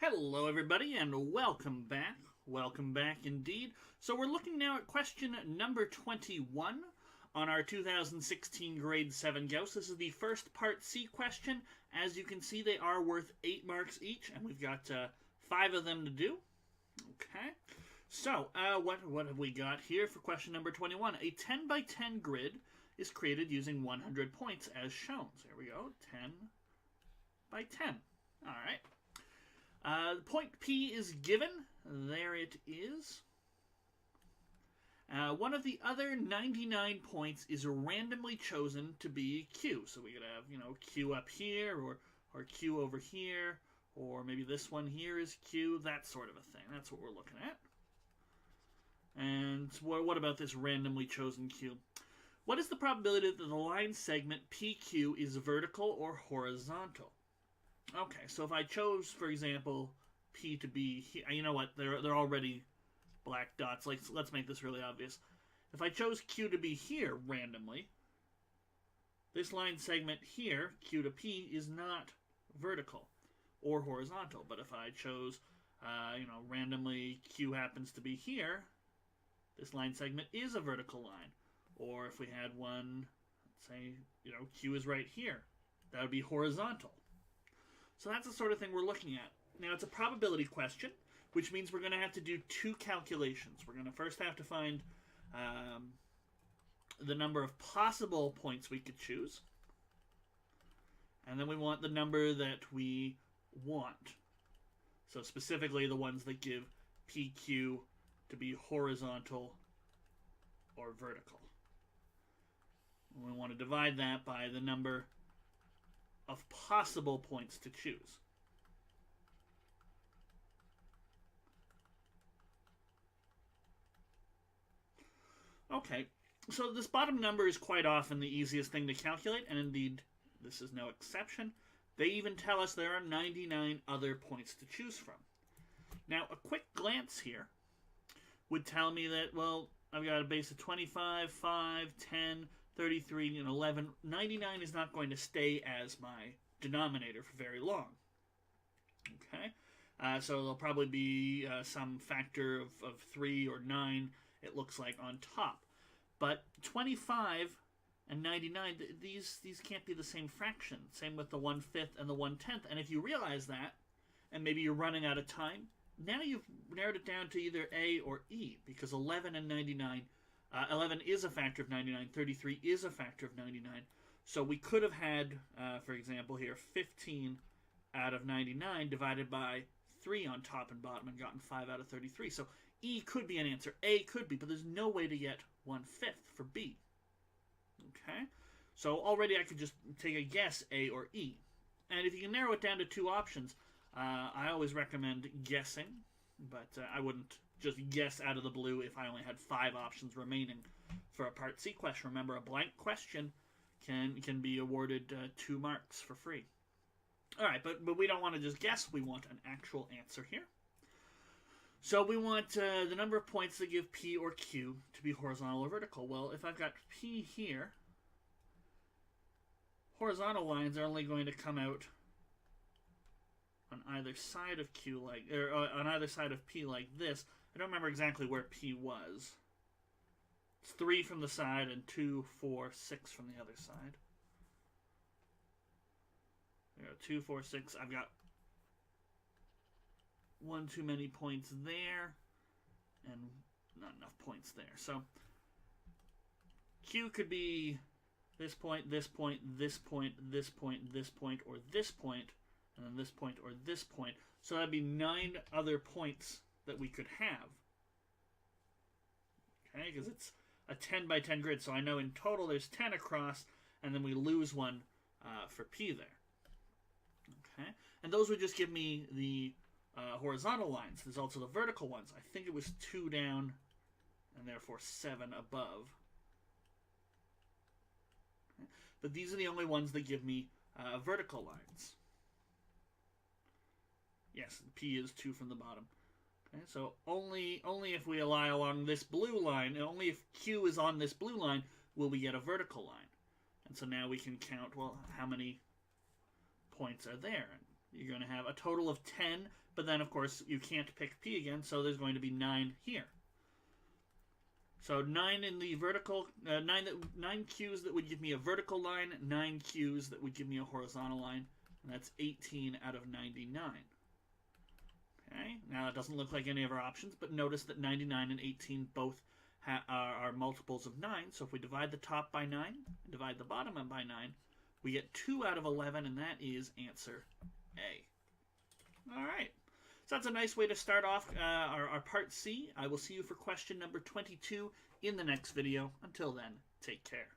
Hello everybody and welcome back. Welcome back indeed. So we're looking now at question number 21 on our 2016 grade 7 Gauss. This is the first part C question. As you can see, they are worth 8 marks each, and we've got 5 of them to do. Okay. So, what have we got here for question number 21? A 10 by 10 grid is created using 100 points as shown. So here we go, 10 by 10. All right. Point P is given. There it is. One of the other 99 points is randomly chosen to be Q. So we could have, Q up here, or Q over here, or maybe this one here is Q, that sort of a thing. That's what we're looking at. And what about this randomly chosen Q? What is the probability that the line segment PQ is vertical or horizontal? Okay, so if I chose, for example, P to be here, you know what? They're already black dots. Let's make this really obvious. If I chose Q to be here randomly, this line segment here, Q to P, is not vertical or horizontal. But if I chose, randomly Q happens to be here, this line segment is a vertical line. Or if we had one, let's say, Q is right here, that would be horizontal. So that's the sort of thing we're looking at. Now, it's a probability question, which means we're going to have to do 2 calculations. We're going to first have to find the number of possible points we could choose. And then we want the number that we want. So specifically the ones that give PQ to be horizontal or vertical. And we want to divide that by the number of possible points to choose. Okay, so this bottom number is quite often the easiest thing to calculate, and indeed, this is no exception. They even tell us there are 99 other points to choose from. Now, a quick glance here would tell me that, well, I've got a base of 25, 5, 10, 33, and 11. 99 is not going to stay as my denominator for very long. Okay, so there'll probably be some factor of 3 or 9, it looks like, on top. But 25 and 99, these can't be the same fraction. Same with the 1/5 and the 1/10. And if you realize that, and maybe you're running out of time, now you've narrowed it down to either A or E, because 11 and 99, 11 is a factor of 99, 33 is a factor of 99. So we could have had, for example here, 15 out of 99 divided by 3 on top and bottom and gotten 5 out of 33. So E could be an answer, A could be, but there's no way to get 1/5 for B. Okay? So already I could just take a guess, A or E. And if you can narrow it down to 2 options, I always recommend guessing, but I wouldn't just guess out of the blue if I only had 5 options remaining for a Part C question. Remember, a blank question can be awarded 2 marks for free. All right, but we don't want to just guess. We want an actual answer here. So we want the number of points that give P or Q to be horizontal or vertical. Well, if I've got P here, horizontal lines are only going to come out on either side of Q on either side of P like this. I don't remember exactly where P was. It's 3 from the side and 2, 4, 6 from the other side. There go, 2, 4, 6. I've got 1 too many points there, and not enough points there. So Q could be this point, this point, this point, this point, this point, or this point, and then this point or this point. So that'd be 9 other points that we could have. Okay, because it's a 10 by 10 grid, so I know in total there's 10 across, and then we lose 1 for P there. Okay, and those would just give me the horizontal lines. There's also the vertical ones. I think it was 2 down, and therefore 7 above. Okay. But these are the only ones that give me vertical lines. Yes, P is 2 from the bottom. Okay, so only if we lie along this blue line, and only if Q is on this blue line, will we get a vertical line. And so now we can count, well, how many points are there? You're going to have a total of 10, but then, of course, you can't pick P again, so there's going to be 9 here. So 9 in the vertical, 9 cues that would give me a vertical line, 9 cues that would give me a horizontal line, and that's 18 out of 99. Okay, now that doesn't look like any of our options, but notice that 99 and 18 both are multiples of 9, so if we divide the top by 9 and divide the bottom by 9, we get 2 out of 11, and that is answer A. All right. So that's a nice way to start off our part C. I will see you for question number 22 in the next video. Until then, take care.